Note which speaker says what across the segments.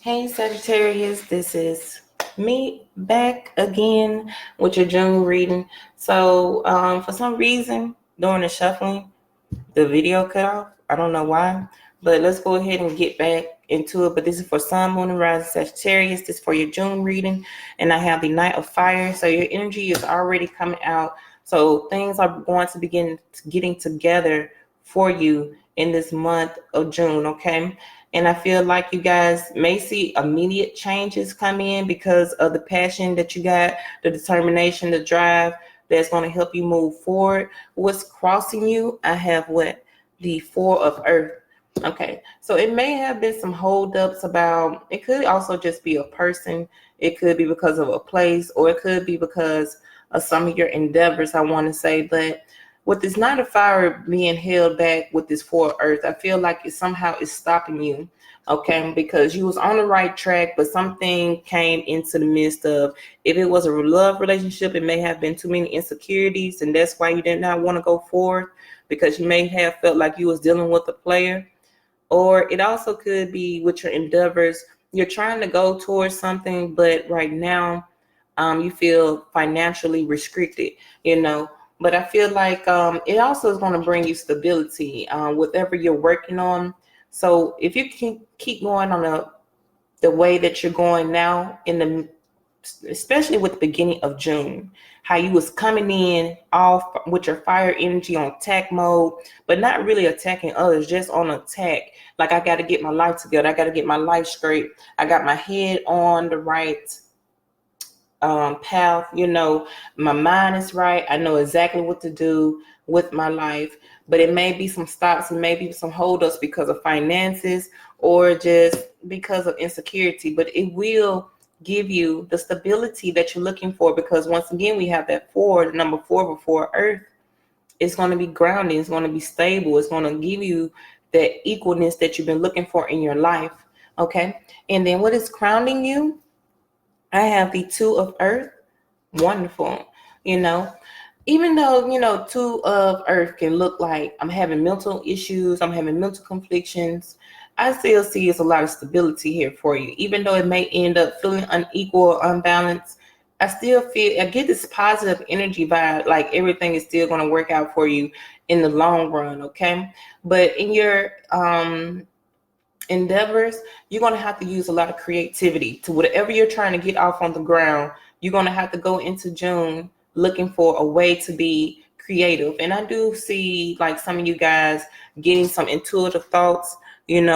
Speaker 1: Hey Sagittarius, this is me back again with your June reading. For some reason, during the shuffling, the video cut off. I don't know why, but let's go ahead and get back into it. But this is for Sun, Moon, and Rising Sagittarius. This is for your June reading, and I have the Knight of Fire. So your energy is already coming out. So things are going to begin getting together for you in this month of June. Okay. And I feel like you guys may see immediate changes come in because of the passion that you got, the determination, the drive that's going to help you move forward. What's crossing you? I have what? The Four of Earth. Okay, so it may have been some holdups about, it could also just be a person. It could be because of a place, or it could be because of some of your endeavors, I want to say. But with this Knight of Fire being held back with this Four of Earth, I feel like it somehow is stopping you, okay? Because you was on the right track, but something came into the midst of, if it was a love relationship, it may have been too many insecurities, and that's why you did not want to go forward, because you may have felt like you was dealing with a player. Or it also could be with your endeavors. You're trying to go towards something, but right now you feel financially restricted, But I feel like it also is going to bring you stability, whatever you're working on. So if you can keep going on the way that you're going now, especially with the beginning of June, how you was coming in off with your fire energy on attack mode, but not really attacking others, just on attack. Like, I got to get my life together. I got to get my life straight. I got my head on the right path. My mind is right. I know exactly what to do with my life, but it may be some stops and maybe some holdups because of finances or just because of insecurity, but it will give you the stability that you're looking for, because once again, we have that four, the number four before Earth. It's going to be grounding. It's going to be stable. It's going to give you that equalness that you've been looking for in your life. Okay. And then what is grounding you? I have the Two of Earth. Wonderful. Even though, Two of Earth can look like I'm having mental issues, I'm having mental conflictions, I still see it's a lot of stability here for you. Even though it may end up feeling unequal, unbalanced, I get this positive energy vibe, like everything is still going to work out for you in the long run, okay? But in your endeavors, you're going to have to use a lot of creativity to whatever you're trying to get off on the ground. You're going to have to go into June looking for a way to be creative. And I do see like some of you guys getting some intuitive thoughts.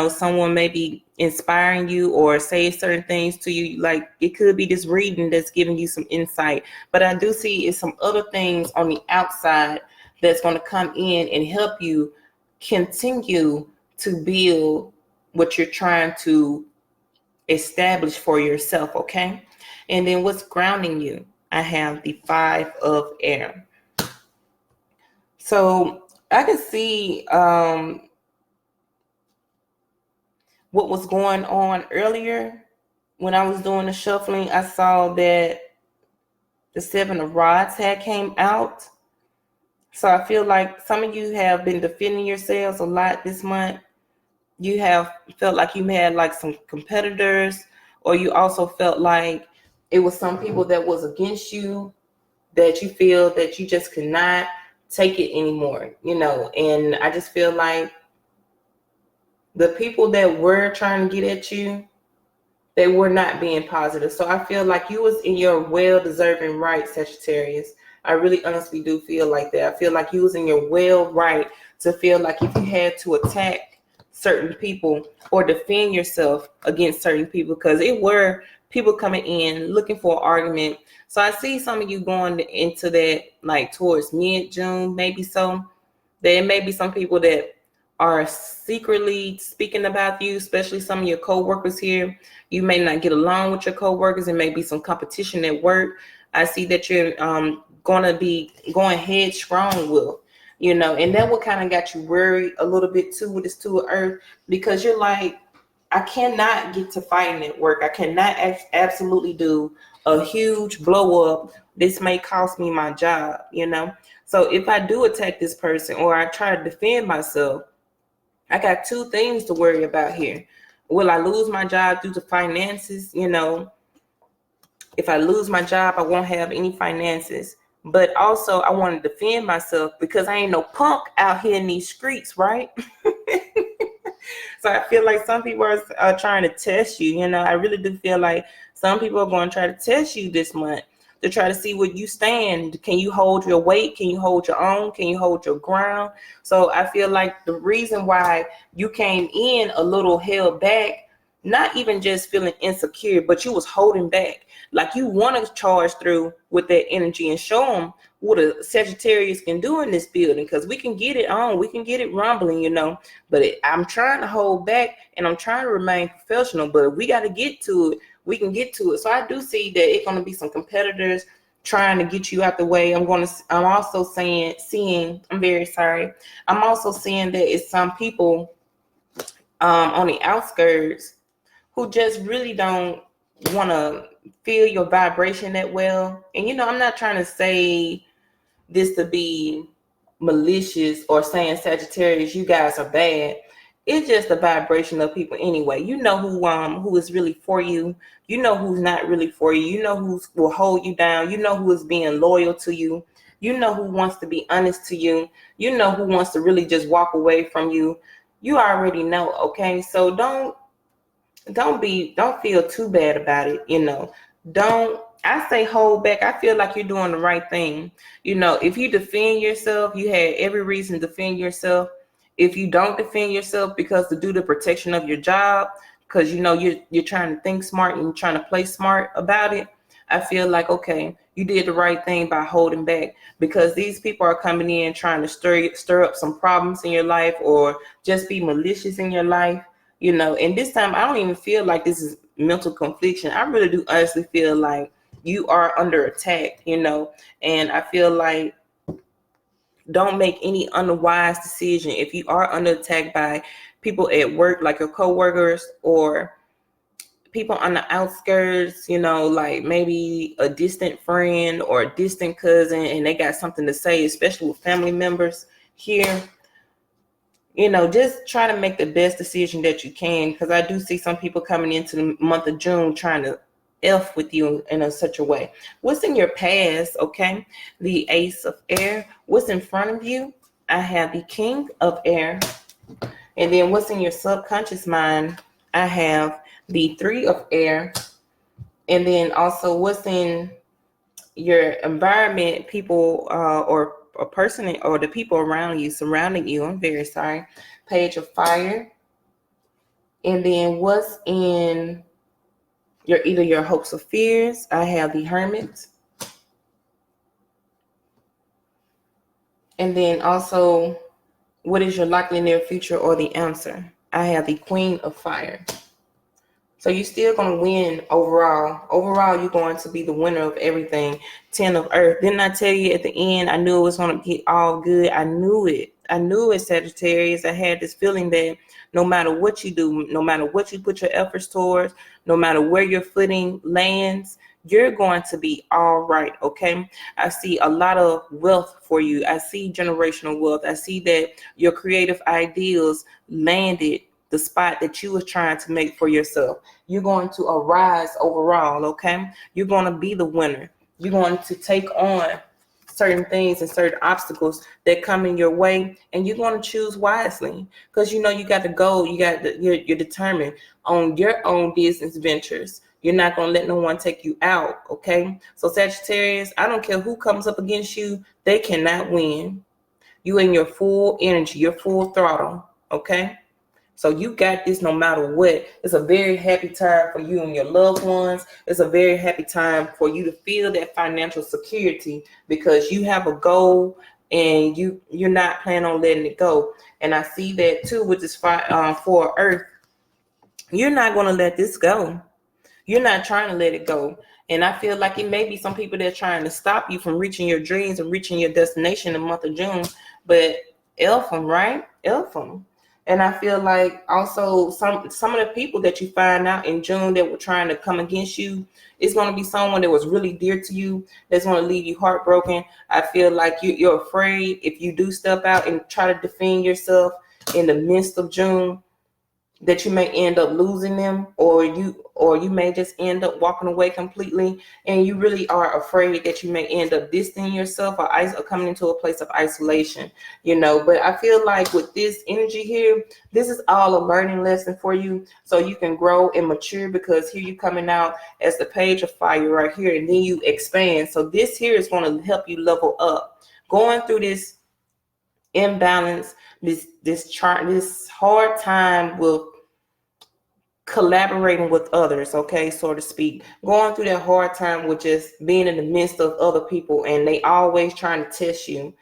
Speaker 1: Someone may be inspiring you or say certain things to you. Like, it could be this reading that's giving you some insight. But I do see it's some other things on the outside that's going to come in and help you continue to build what you're trying to establish for yourself, okay? And then what's grounding you? I have the Five of Air. So I can see what was going on earlier when I was doing the shuffling. I saw that the Seven of Rods had came out. So I feel like some of you have been defending yourselves a lot this month. You have felt like you had like some competitors, or you also felt like it was some people that was against you, that you feel that you just could not take it anymore, and I just feel like the people that were trying to get at you, they were not being positive. So I feel like you was in your well-deserving right, Sagittarius. I really honestly do feel like that. I feel like you was in your well right to feel like if you had to attack certain people or defend yourself against certain people, because it were people coming in looking for an argument. So I see some of you going into that like towards mid-June, maybe so. There may be some people that are secretly speaking about you, especially some of your co-workers here. You may not get along with your co-workers. There may be some competition at work. I see that you're going to be going headstrong with, and that what kind of got you worried a little bit too with this Two of Earth, because you're like, I cannot get to fighting at work. I cannot absolutely do a huge blow up. This may cost me my job, So if I do attack this person or I try to defend myself, I got two things to worry about here. Will I lose my job due to finances? You know, if I lose my job, I won't have any finances. But also, I want to defend myself because I ain't no punk out here in these streets, right? So I feel like some people are trying to test you. You know, I really do feel like some people are going to try to test you this month to try to see where you stand. Can you hold your weight? Can you hold your own? Can you hold your ground? So I feel like the reason why you came in a little held back, not even just feeling insecure, but you was holding back. Like you want to charge through with that energy and show them what a Sagittarius can do in this building, because we can get it on, we can get it rumbling, you know. But I'm trying to hold back and I'm trying to remain professional, but we got to get to it. We can get to it. So I do see that it's going to be some competitors trying to get you out the way. I'm also seeing, I'm very sorry. I'm also seeing that it's some people on the outskirts who just really don't want to feel your vibration that well. And, you know, I'm not trying to say this to be malicious or saying Sagittarius, you guys are bad. It's just the vibration of people anyway. You know who is really for you. You know who's not really for you. You know who will hold you down. You know who is being loyal to you. You know who wants to be honest to you. You know who wants to really just walk away from you. You already know, okay? So don't feel too bad about it, you know. I say hold back. I feel like you're doing the right thing. You know, if you defend yourself, you had every reason to defend yourself. If you don't defend yourself because to do the protection of your job, because you know you're trying to think smart and you're trying to play smart about it, I feel like, okay, you did the right thing by holding back, because these people are coming in trying to stir up some problems in your life or just be malicious in your life. You know, and this time I don't even feel like this is mental confliction. I really do honestly feel like you are under attack, you know, and I feel like don't make any unwise decision if you are under attack by people at work, like your coworkers or people on the outskirts, you know, like maybe a distant friend or a distant cousin, and they got something to say, especially with family members here. You know, just try to make the best decision that you can, because I do see some people coming into the month of June trying to F with you in such a way. What's in your past? Okay, the Ace of Air. What's in front of you? I have the King of Air. And then what's in your subconscious mind? I have the Three of Air. And then also what's in your environment, people or a person or the people around you, surrounding you. I'm very sorry. Page of Fire. And then what's in either your hopes or fears? I have the Hermit. And then also, what is your likely near future or the answer? I have the Queen of Fire. So you're still going to win overall. Overall, you're going to be the winner of everything. 10 of Earth. Didn't I tell you at the end, I knew it was going to get all good. I knew it. I knew it, Sagittarius. I had this feeling that no matter what you do, no matter what you put your efforts towards, no matter where your footing lands, you're going to be all right, okay? I see a lot of wealth for you. I see generational wealth. I see that your creative ideals landed the spot that you was trying to make for yourself. You're going to arise overall, okay? You're going to be the winner. You're going to take on certain things and certain obstacles that come in your way, and you're going to choose wisely, because you know you got the goal. You're determined on your own business ventures. You're not going to let no one take you out, okay? So Sagittarius, I don't care who comes up against you, they cannot win. You in your full energy, your full throttle, okay? So you got this no matter what. It's a very happy time for you and your loved ones. It's a very happy time for you to feel that financial security, because you have a goal and you're not planning on letting it go. And I see that too with this 4 Earth. You're not going to let this go. You're not trying to let it go. And I feel like it may be some people that are trying to stop you from reaching your dreams and reaching your destination in the month of June. But elf them, right? Elf them. And I feel like also some of the people that you find out in June that were trying to come against you, it's going to be someone that was really dear to you that's going to leave you heartbroken. I feel like you're afraid if you do step out and try to defend yourself in the midst of June, that you may end up losing them, or you may just end up walking away completely, and you really are afraid that you may end up distancing yourself or coming into a place of isolation, but I feel like with this energy here, this is all a learning lesson for you, so you can grow and mature, because here you coming out as the Page of Fire right here, and then you expand. So this here is going to help you level up, going through this imbalance, this hard time with collaborating with others, okay, so to speak, going through that hard time with just being in the midst of other people, and they always trying to test you.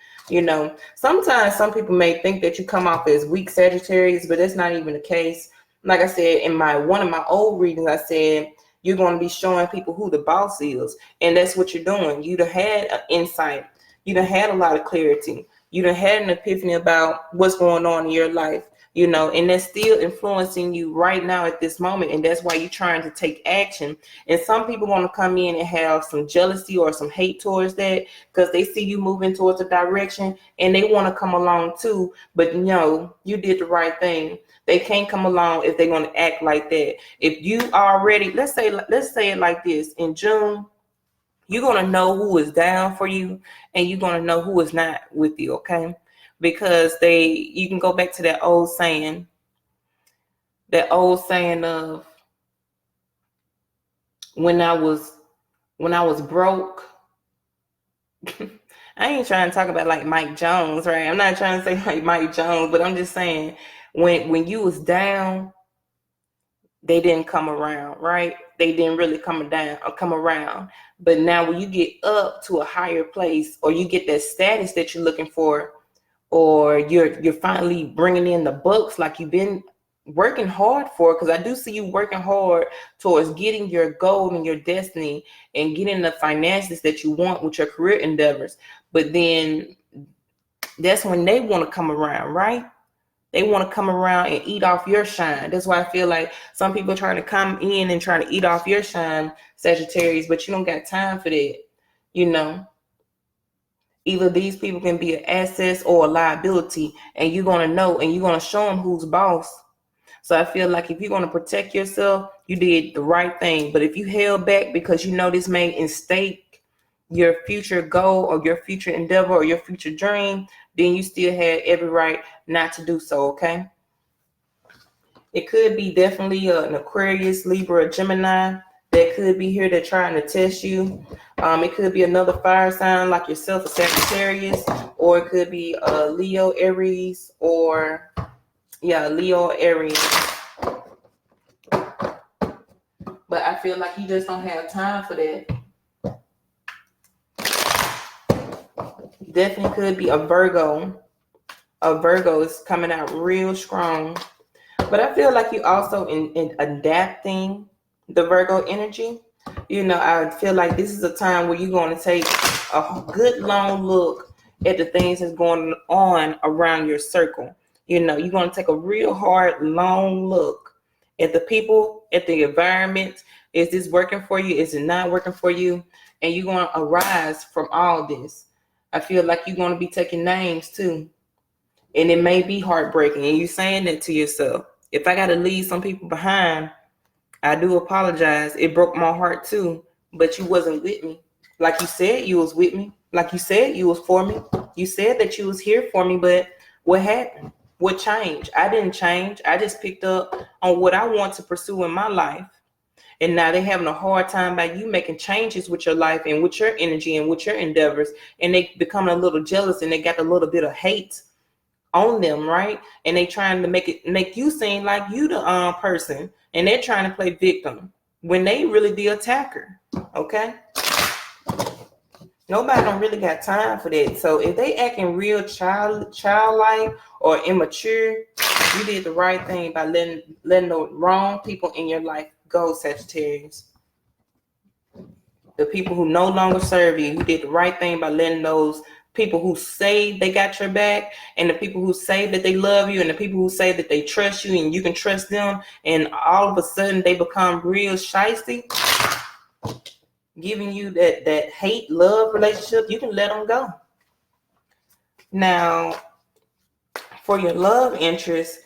Speaker 1: Sometimes some people may think that you come off as weak Sagittarius, but that's not even the case. Like I said in one of my old readings, I said you're going to be showing people who the boss is, and that's what you're doing. You done had an insight, you done had a lot of clarity, you done had an epiphany about what's going on in your life, and that's still influencing you right now at this moment. And that's why you're trying to take action. And some people want to come in and have some jealousy or some hate towards that, because they see you moving towards a direction and they want to come along too. But you did the right thing. They can't come along if they're going to act like that. If you already, let's say it like this: in June, you're going to know who is down for you, and you're going to know who is not with you, okay? Because you can go back to that old saying of when I was broke. I ain't trying to talk about like Mike Jones, right? I'm not trying to say like Mike Jones, but I'm just saying when you was down, they didn't come around, right? They didn't really come around. But now when you get up to a higher place, or you get that status that you're looking for, or you're finally bringing in the books like you've been working hard for, because I do see you working hard towards getting your goal and your destiny and getting the finances that you want with your career endeavors. But then that's when they want to come around, right? They want to come around and eat off your shine. That's why I feel like some people are trying to come in and trying to eat off your shine, Sagittarius, but you don't got time for that. Either these people can be an asset or a liability, and you're going to know, and you're going to show them who's boss. So I feel like if you're going to protect yourself, you did the right thing. But if you held back because this may instate your future goal or your future endeavor or your future dream, then you still had every right not to do so, okay? It could be definitely an Aquarius, Libra, or Gemini that could be here. They're trying to test you. It could be another fire sign like yourself, a Sagittarius, or it could be Leo, Aries, or Leo, Aries. But I feel like you just don't have time for that. Definitely could be a Virgo. A Virgo is coming out real strong. But I feel like you also in adapting the Virgo energy. I feel like this is a time where you're going to take a good long look at the things that's going on around your circle. You're going to take a real hard, long look at the people, at the environment. Is this working for you? Is it not working for you? And you're going to arise from all this. I feel like you're going to be taking names too. And it may be heartbreaking. And you're saying that to yourself. If I got to leave some people behind, I do apologize. It broke my heart too. But you wasn't with me. Like you said you was with me. Like you said you was for me. You said that you was here for me. But what happened? What changed? I didn't change. I just picked up on what I want to pursue in my life. And now they're having a hard time by you making changes with your life and with your energy and with your endeavors. And they become a little jealous, and they got a little bit of hate on them, right? And they trying to make you seem like you the person, and they're trying to play victim when they really the attacker. Okay, nobody don't really got time for that. So if they acting real childlike or immature, you did the right thing by letting the wrong people in your life go, Sagittarius. The people who no longer serve you, you did the right thing by letting those people who say they got your back, and the people who say that they love you, and the people who say that they trust you and you can trust them, and all of a sudden they become real shysty, giving you that hate love relationship, you can let them go. Now, for your love interest,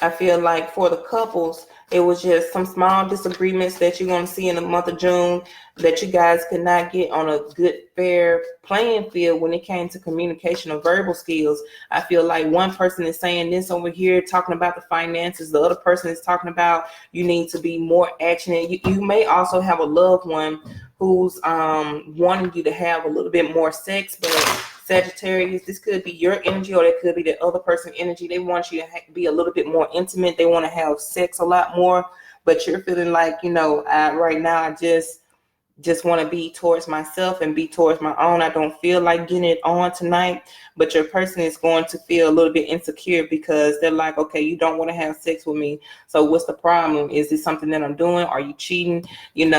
Speaker 1: I feel like for the couples, it was just some small disagreements that you're going to see in the month of June that you guys could not get on a good, fair playing field when it came to communication or verbal skills. I feel like one person is saying this over here, talking about the finances. The other person is talking about you need to be more action. You may also have a loved one who's wanting you to have a little bit more sex, but Sagittarius, this could be your energy or it could be the other person's energy. They want you to be a little bit more intimate. They want to have sex a lot more, but you're feeling like, right now I just want to be towards myself and be towards my own. I don't feel like getting it on tonight, but your person is going to feel a little bit insecure because they're like, okay, you don't want to have sex with me. So what's the problem? Is this something that I'm doing? Are you cheating?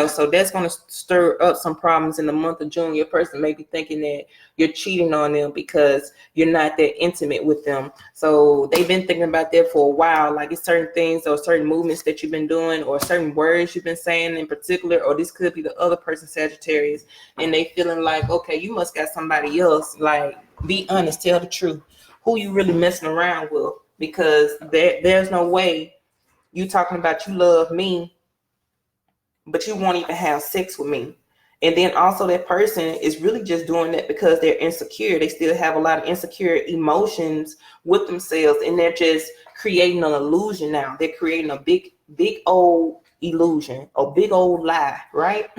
Speaker 1: So that's going to stir up some problems in the month of June. Your person may be thinking that you're cheating on them because you're not that intimate with them. So they've been thinking about that for a while. Like it's certain things or certain movements that you've been doing or certain words you've been saying in particular, or this could be the other person, Sagittarius, and they feeling like, okay, you must got somebody else. Like, be honest, tell the truth. Who you really messing around with? Because there's no way you talking about you love me, but you won't even have sex with me. And then also that person is really just doing that because they're insecure. They still have a lot of insecure emotions with themselves, and they're just creating an illusion now. They're creating a big old illusion, a big old lie, right?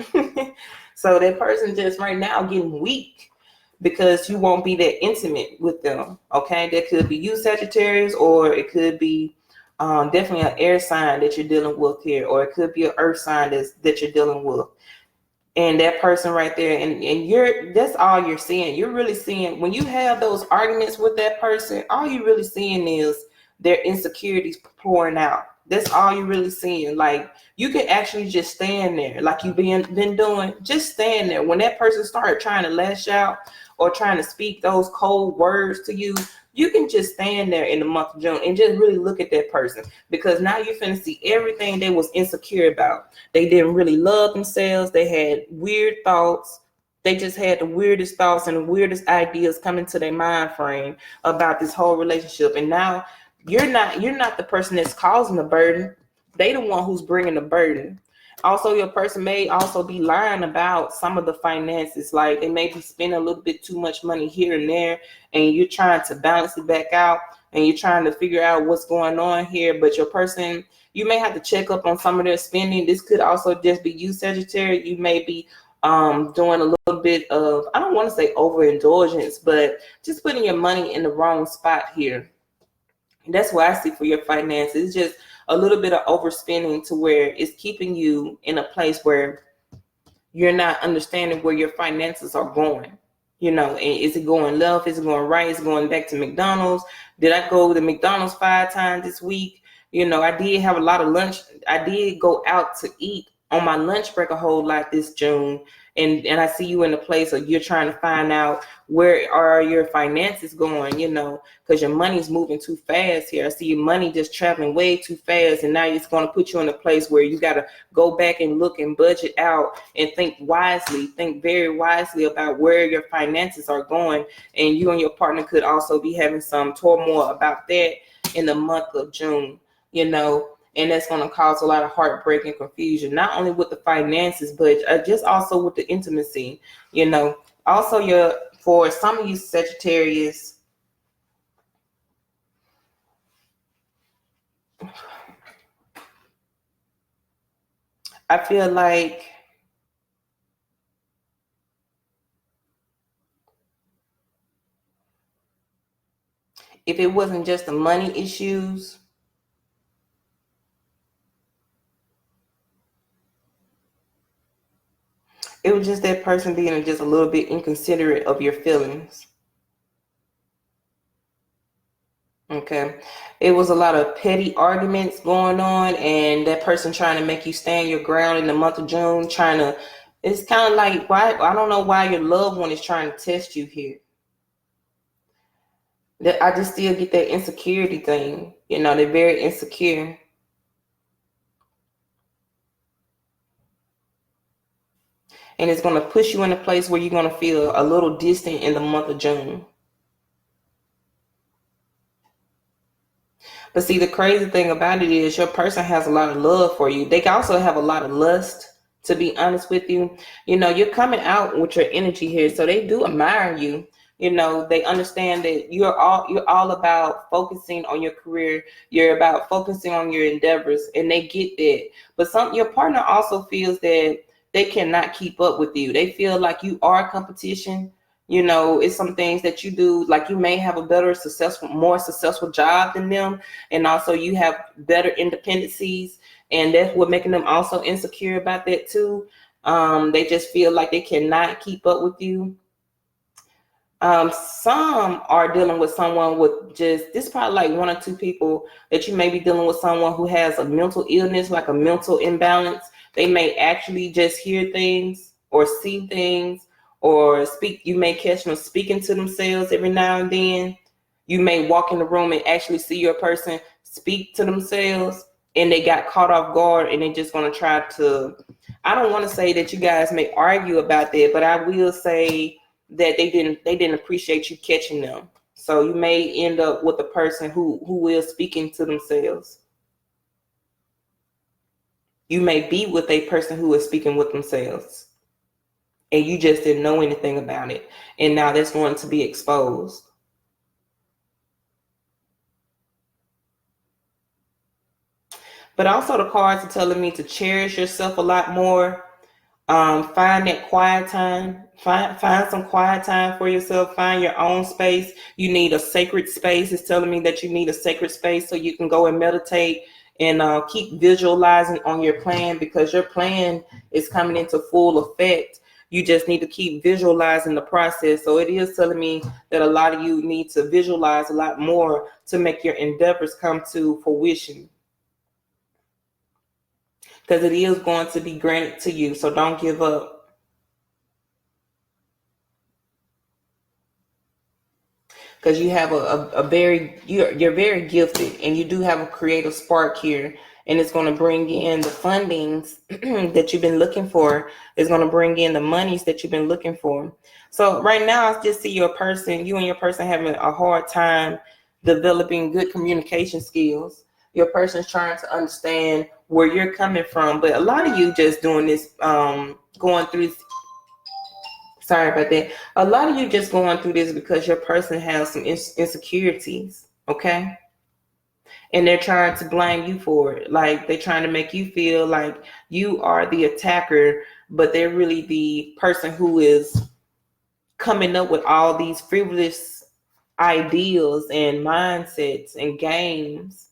Speaker 1: So that person just right now getting weak because you won't be that intimate with them. Okay, that could be you, Sagittarius, or it could be definitely an air sign that you're dealing with here, or it could be an earth sign that you're dealing with. And that person right there, and that's all you're seeing. You're really seeing when you have those arguments with that person, all you're really seeing is their insecurities pouring out. That's all you're really seeing. Like, you can actually just stand there like you've been doing. Just stand there. When that person started trying to lash out or trying to speak those cold words to you, you can just stand there in the month of June and just really look at that person, because now you're finna see everything they was insecure about. They didn't really love themselves. They had weird thoughts. They just had the weirdest thoughts and the weirdest ideas coming to their mind frame about this whole relationship. And now you're not the person that's causing the burden. They the one who's bringing the burden. Also, your person may also be lying about some of the finances. Like, they may be spending a little bit too much money here and there, and you're trying to balance it back out, and you're trying to figure out what's going on here. But your person, you may have to check up on some of their spending. This could also just be you, Sagittarius. You may be doing a little bit of, I don't want to say overindulgence, but just putting your money in the wrong spot here. And that's what I see for your finances. It's just a little bit of overspending to where it's keeping you in a place where you're not understanding where your finances are going. And is it going left? Is it going right? Is it going back to McDonald's? Did I go to McDonald's 5 times this week? I did have a lot of lunch. I did go out to eat on my lunch break a whole lot this June. And I see you in a place of you're trying to find out where are your finances going, because your money's moving too fast here. I see your money just traveling way too fast, and now it's going to put you in a place where you got to go back and look and budget out and think very wisely about where your finances are going. And you and your partner could also be having some turmoil about that in the month of June, and that's going to cause a lot of heartbreak and confusion, not only with the finances, but just also with the intimacy. Also, for some of you Sagittarius, I feel like if it wasn't just the money issues, it was just that person being just a little bit inconsiderate of your feelings. Okay. It was a lot of petty arguments going on, and that person trying to make you stand your ground in the month of June, it's kind of like, why, I don't know why your loved one is trying to test you here. I just still get that insecurity thing. They're very insecure. And it's going to push you in a place where you're going to feel a little distant in the month of June. But see, the crazy thing about it is your person has a lot of love for you. They also have a lot of lust, to be honest with you. You know, you're coming out with your energy here, so they do admire you. You know, they understand that you're all about focusing on your career. You're about focusing on your endeavors, and they get that. But your partner also feels that they cannot keep up with you. They feel like you are competition. You know, it's some things that you do, like you may have a more successful job than them, and also you have better independencies, and that's what making them also insecure about that too. They just feel like they cannot keep up with you. Some are dealing with someone with this is probably like one or two people that you may be dealing with someone who has a mental illness, like a mental imbalance. They may actually just hear things or see things or speak. You may catch them speaking to themselves every now and then. You may walk in the room and actually see your person speak to themselves, and they got caught off guard, and they're just going to try to, I don't want to say that you guys may argue about that, but I will say that they didn't appreciate you catching them. So you may end up with a person who is speaking to themselves. You may be with a person who is speaking with themselves, and you just didn't know anything about it, and now that's going to be exposed. But also the cards are telling me to cherish yourself a lot more. Find that quiet time. Find some quiet time for yourself. Find your own space. You need a sacred space. It's telling me that you need a sacred space so you can go and meditate and keep visualizing on your plan, because your plan is coming into full effect. You just need to keep visualizing the process. So it is telling me that a lot of you need to visualize a lot more to make your endeavors come to fruition, because it is going to be granted to you. So don't give up. Because you have you're very gifted, and you do have a creative spark here, and it's going to bring in the fundings that you've been looking for. It's going to bring in the monies that you've been looking for. So right now I just see you and your person having a hard time developing good communication skills. Your person's trying to understand where you're coming from, but a lot of you just doing this, going through this. Sorry about that. A lot of you just going through this because your person has some insecurities, okay? And they're trying to blame you for it. Like, they're trying to make you feel like you are the attacker, but they're really the person who is coming up with all these frivolous ideals and mindsets and games.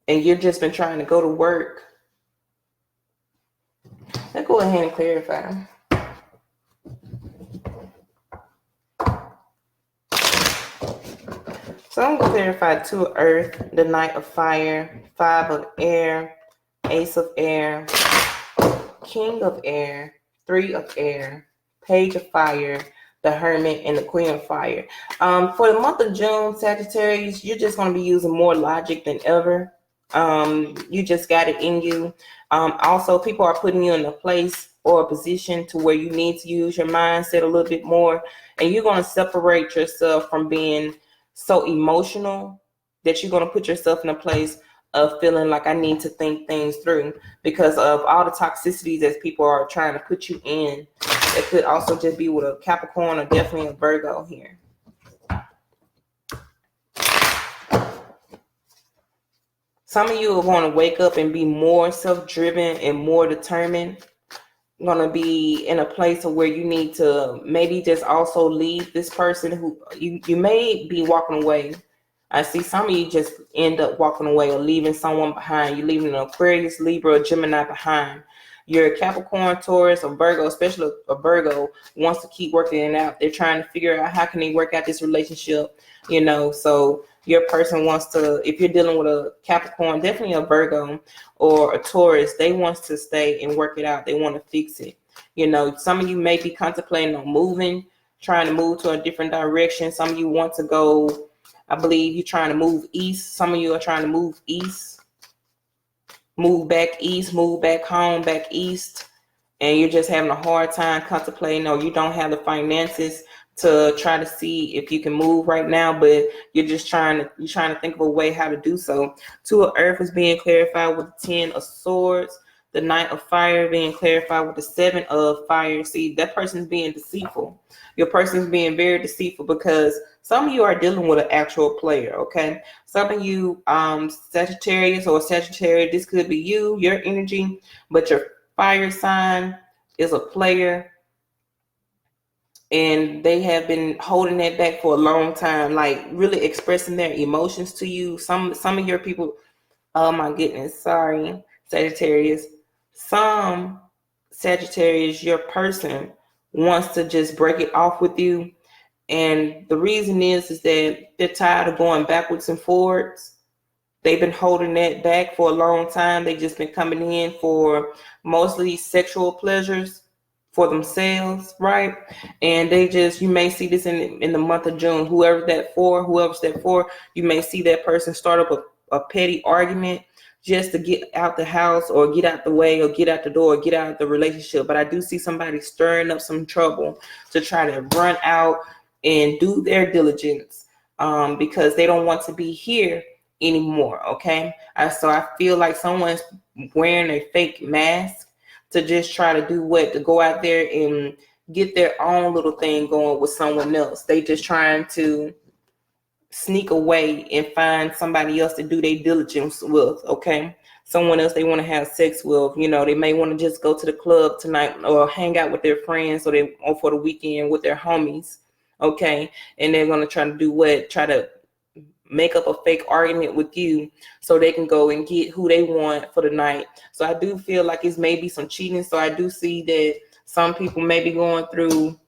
Speaker 1: And you've just been trying to go to work. Let's go ahead and clarify. So I'm going to clarify 2 of Earth, the Knight of Fire, 5 of Air, Ace of Air, King of Air, 3 of Air, Page of Fire, the Hermit, and the Queen of Fire. For the month of June, Sagittarius, you're just going to be using more logic than ever. You just got it in you. Also, people are putting you in a place or a position to where you need to use your mindset a little bit more, and you're going to separate yourself from being so emotional that you're going to put yourself in a place of feeling like I need to think things through because of all the toxicities that people are trying to put you in. It could also just be with a Capricorn or definitely a Virgo here. Some of you are going to wake up and be more self-driven and more determined. Going to be in a place of where you need to maybe just also leave this person who you may be walking away. I see some of you just end up walking away or leaving someone behind. You're leaving an Aquarius, Libra, or Gemini behind. You're a Capricorn, Taurus, or Virgo, especially a Virgo, wants to keep working it out. They're trying to figure out how can they work out this relationship, so your person wants to, if you're dealing with a Capricorn, definitely a Virgo or a Taurus, they want to stay and work it out. They want to fix it. Some of you may be contemplating on moving, trying to move to a different direction. Some of you want to go, I believe you're trying to move east. Some of you are trying to move east, move back east, move back home, back east. And you're just having a hard time contemplating, or you don't have the finances to try to see if you can move right now, but you're trying to think of a way how to do so. Two of Earth is being clarified with the 10 of Swords. The Knight of Fire being clarified with the 7 of Fire. See, that person's being deceitful. Your person's being very deceitful because some of you are dealing with an actual player, okay? Some of you, Sagittarius or Sagittarius, this could be you, your energy, but your fire sign is a player, and they have been holding that back for a long time, like really expressing their emotions to you. Some of your people, oh my goodness, sorry, Sagittarius. Some Sagittarius, your person wants to just break it off with you. And the reason is that they're tired of going backwards and forwards. They've been holding that back for a long time. They've just been coming in for mostly sexual pleasures for themselves, right? And you may see this in the month of June. Whoever's that for, you may see that person start up a petty argument just to get out the house or get out the way or get out the door or get out of the relationship. But I do see somebody stirring up some trouble to try to run out and do their diligence because they don't want to be here anymore, okay? So I feel like someone's wearing a fake mask to just try to do what? To go out there and get their own little thing going with someone else. They just trying to sneak away and find somebody else to do their diligence with, okay? Someone else they want to have sex with. You know, they may want to just go to the club tonight or hang out with their friends or for the weekend with their homies, okay? And they're going to try to do what? Try to make up a fake argument with you so they can go and get who they want for the night. So I do feel like it's maybe some cheating. So I do see that some people may be going through,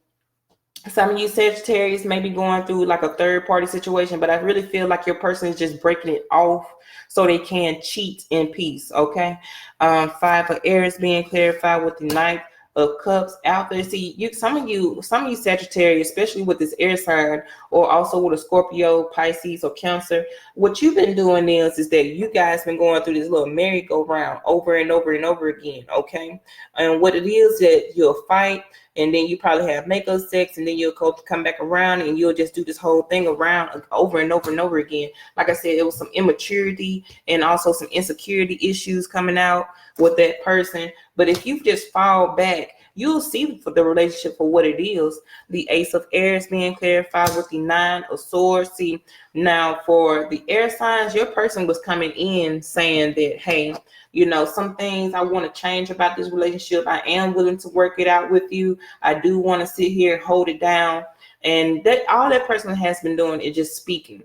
Speaker 1: some of you Sagittarius may be going through like a third party situation, but I really feel like your person is just breaking it off so they can cheat in peace, okay? 5 of Aries being clarified with the Knight of Cups out there. See, some of you Sagittarius, especially with this air sign, or also with a Scorpio, Pisces, or Cancer, what you've been doing is that you guys been going through this little merry-go-round over and over and over again, okay? And what it is that you'll fight, and then you probably have makeup sex, and then you'll come back around, and you'll just do this whole thing around over and over and over again. Like I said, it was some immaturity and also some insecurity issues coming out with that person. But if you just fall back, you'll see the relationship for what it is. The Ace of Aries being clarified with the 9 of Swords. See, now for the air signs, your person was coming in saying that, hey, you know, some things I want to change about this relationship. I am willing to work it out with you. I do want to sit here and hold it down. And that all that person has been doing is just speaking.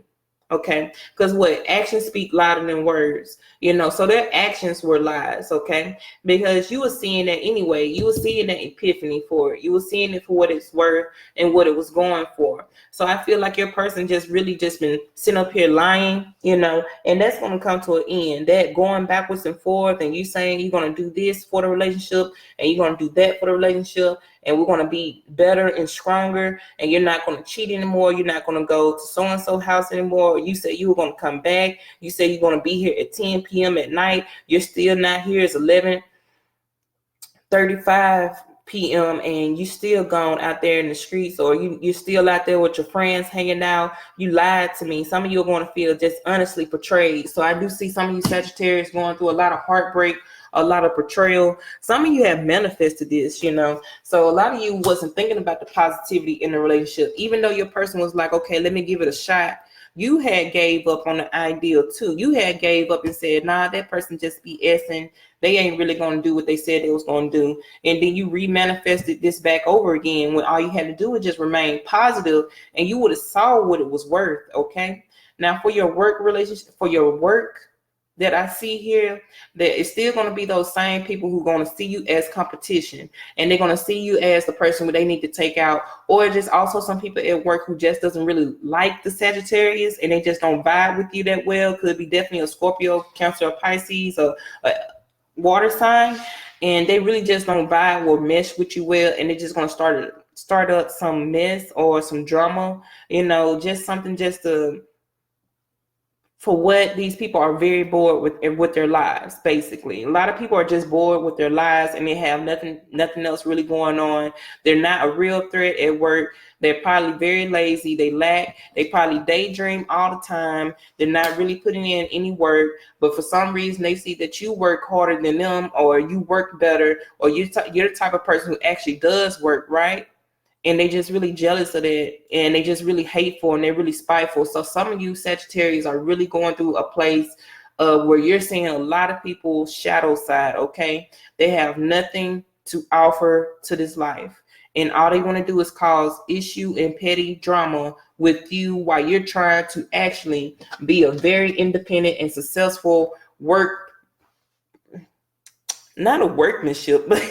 Speaker 1: Okay, because what? Actions speak louder than words, you know, so their actions were lies, okay? Because you were seeing that anyway. You were seeing that epiphany for it. You were seeing it for what it's worth and what it was going for. So I feel like your person just really just been sitting up here lying, you know, and that's going to come to an end. That going backwards and forth and you saying you're going to do this for the relationship and you're going to do that for the relationship, and we're going to be better and stronger, and you're not going to cheat anymore. You're not going to go to so-and-so house anymore. You said you were going to come back. You said you're going to be here at 10 p.m. at night. You're still not here. It's 11:35 p.m. and you still gone out there in the streets, or you're still out there with your friends hanging out. You lied to me. Some of you are going to feel just honestly betrayed. So I do see some of you Sagittarius going through a lot of heartbreak, a lot of betrayal. Some of you have manifested this, you know. So a lot of you wasn't thinking about the positivity in the relationship. Even though your person was like, okay, let me give it a shot, you had gave up on the ideal too. You had gave up and said, nah, that person just BSing. They ain't really going to do what they said they was going to do. And then you remanifested this back over again when all you had to do was just remain positive, and you would have saw what it was worth, okay? Now for your work relationship, for your work, that I see here, that it's still going to be those same people who are going to see you as competition, and they're going to see you as the person who they need to take out, or just also some people at work who just doesn't really like the Sagittarius and they just don't vibe with you that well. Could be definitely a Scorpio, Cancer, or Pisces, or a water sign, and they really just don't vibe or mesh with you well, and they're just going to start up some mess or some drama, you know, just something just to for what these people are very bored with their lives. Basically, a lot of people are just bored with their lives, and they have nothing else really going on. They're not a real threat at work. They're probably very lazy. They probably daydream all the time. They're not really putting in any work, but for some reason they see that you work harder than them, or you work better, or you're the type of person who actually does work, right? And they just really jealous of that, and they just really hateful, and they're really spiteful. So some of you Sagittarius are really going through a place where you're seeing a lot of people's shadow side. Okay, they have nothing to offer to this life, and all they want to do is cause issue and petty drama with you while you're trying to actually be a very independent and successful not a workmanship, but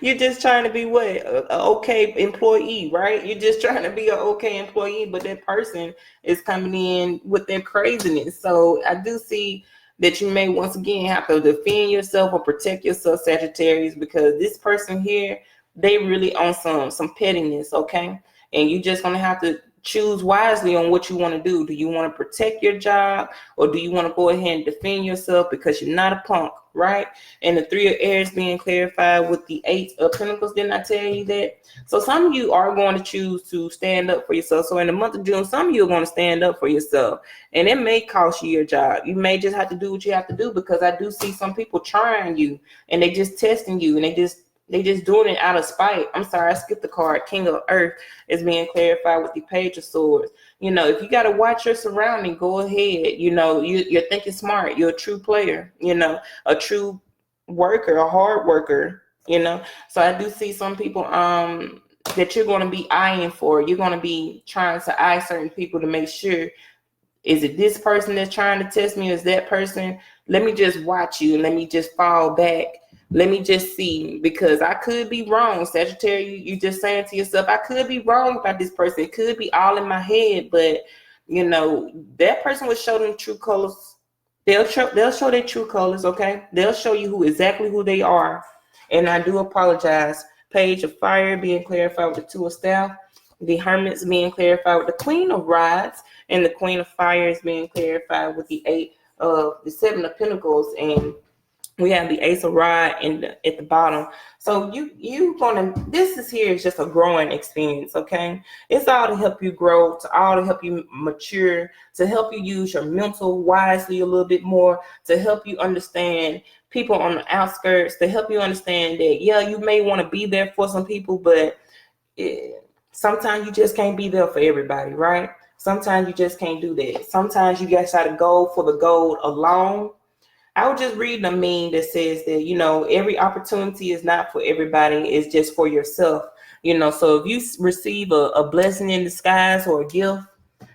Speaker 1: you're just trying to be what? An okay employee, right? You're just trying to be an okay employee, but that person is coming in with their craziness. So I do see that you may once again have to defend yourself or protect yourself, Sagittarius, because this person here, they really on some pettiness, okay? And you just gonna have to choose wisely on what you want to do. Do you want to protect your job, or do you want to go ahead and defend yourself because you're not a punk, right? And the Three of Air being clarified with the Eight of Pentacles. Didn't I tell you that? So some of you are going to choose to stand up for yourself. So in the month of June, some of you are going to stand up for yourself, and it may cost you your job. You may just have to do what you have to do, because I do see some people trying you, and they just testing you, and they just doing it out of spite. I'm sorry, I skipped the card. King of Earth is being clarified with the Page of Swords. You know, if you got to watch your surrounding, go ahead. You know, you're thinking smart. You're a true player, you know, a true worker, a hard worker, you know. So I do see some people that you're going to be eyeing for. You're going to be trying to eye certain people to make sure, is it this person that's trying to test me? Or is that person? Let me just watch you, and let me just fall back. Let me just see, because I could be wrong. Sagittarius, you just saying to yourself, I could be wrong about this person. It could be all in my head, but you know, that person will show them true colors. They'll show their true colors, okay? They'll show you exactly who they are. And I do apologize. Page of Fire being clarified with the Two of Staff. The Hermits being clarified with the Queen of Rods, and the Queen of Fire is being clarified with the Seven of Pentacles, and we have the Ace of Rod at the bottom. So this is just a growing experience, okay? It's all to help you grow, all to help you mature, to help you use your mental wisely a little bit more, to help you understand people on the outskirts, to help you understand that, yeah, you may want to be there for some people, but sometimes you just can't be there for everybody, right? Sometimes you just can't do that. Sometimes you guys got to go for the gold alone. I was just reading a meme that says that, you know, every opportunity is not for everybody. It's just for yourself. You know, so if you receive a blessing in disguise or a gift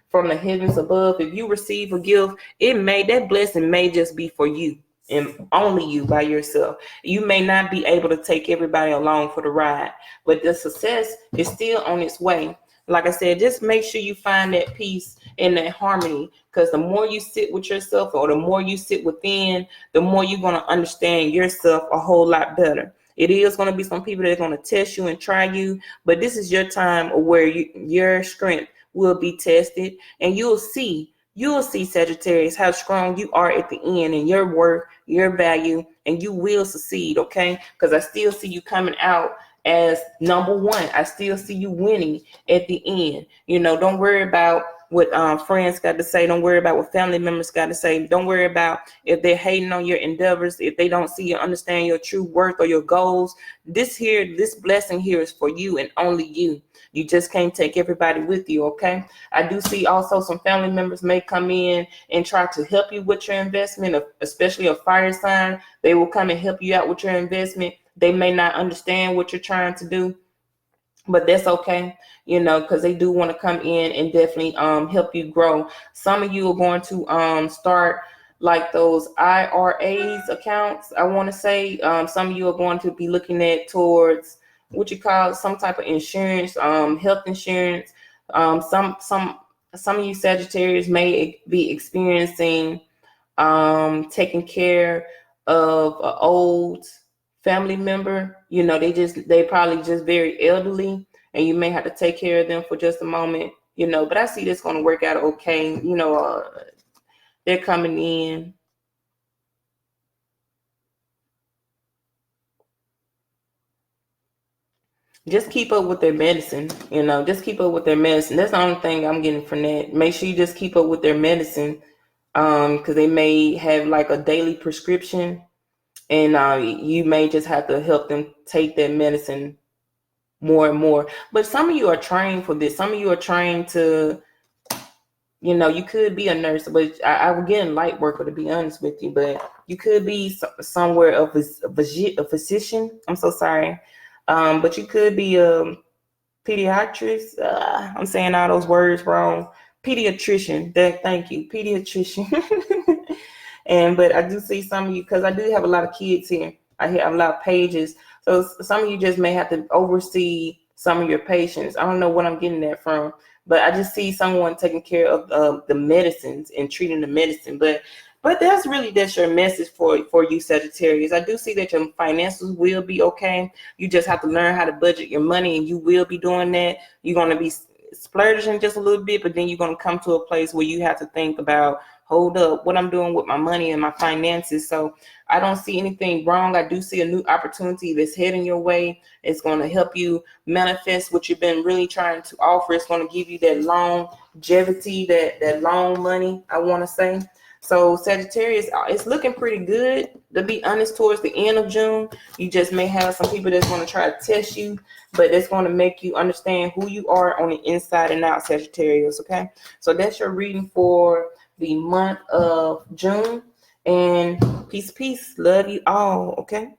Speaker 1: from the heavens above, if you receive a gift, that blessing may just be for you and only you by yourself. You may not be able to take everybody along for the ride, but the success is still on its way. Like I said, just make sure you find that peace and that harmony, because the more you sit with yourself, or the more you sit within, the more you're going to understand yourself a whole lot better. It is going to be some people that are going to test you and try you, but this is your time where your strength will be tested, and you'll see, Sagittarius, how strong you are at the end, and your worth, your value, and you will succeed, okay? Because I still see you coming out as number one. I still see you winning at the end. You know, don't worry about what friends got to say. Don't worry about what family members got to say. Don't worry about if they're hating on your endeavors, if they don't see or understand your true worth or your goals. This blessing here is for you and only you. You just can't take everybody with you, okay? I do see also some family members may come in and try to help you with your investment, especially a fire sign. They will come and help you out with your investment. They may not understand what you're trying to do, but that's okay, you know, because they do want to come in and definitely help you grow. Some of you are going to start like those IRAs accounts, I want to say. Some of you are going to be looking at towards what you call some type of insurance, health insurance. Some of you Sagittarius may be experiencing taking care of an old family member. You know, they probably just very elderly, and you may have to take care of them for just a moment, you know, but I see this going to work out okay. You know, They're coming in. Just keep up with their medicine, you know, just keep up with their medicine. That's the only thing I'm getting from that. Make sure you just keep up with their medicine, because they may have like a daily prescription, and you may just have to help them take that medicine more and more. But some of you are trained for this. Some of you are trained to, you know, you could be a nurse, but I would get in light worker, to be honest with you. But you could be somewhere a physician. I'm so sorry. But you could be a pediatrician. I'm saying all those words wrong. Pediatrician. Thank you, pediatrician. And but I do see some of you, because I do have a lot of kids here. I have a lot of pages. So some of you just may have to oversee some of your patients. I don't know what I'm getting that from, but I just see someone taking care of the medicines and treating the medicine. But that's your message for you, Sagittarius. I do see that your finances will be okay. You just have to learn how to budget your money, and you will be doing that. You're going to be splurging just a little bit, but then you're going to come to a place where you have to think about, hold up, what I'm doing with my money and my finances. So I don't see anything wrong. I do see a new opportunity that's heading your way. It's going to help you manifest what you've been really trying to offer. It's going to give you that longevity, that long money, I want to say. So Sagittarius, it's looking pretty good, to be honest. Towards the end of June, you just may have some people that's going to try to test you, but it's going to make you understand who you are on the inside and out, Sagittarius. Okay, so that's your reading for the month of June. And peace. Love you all. Okay.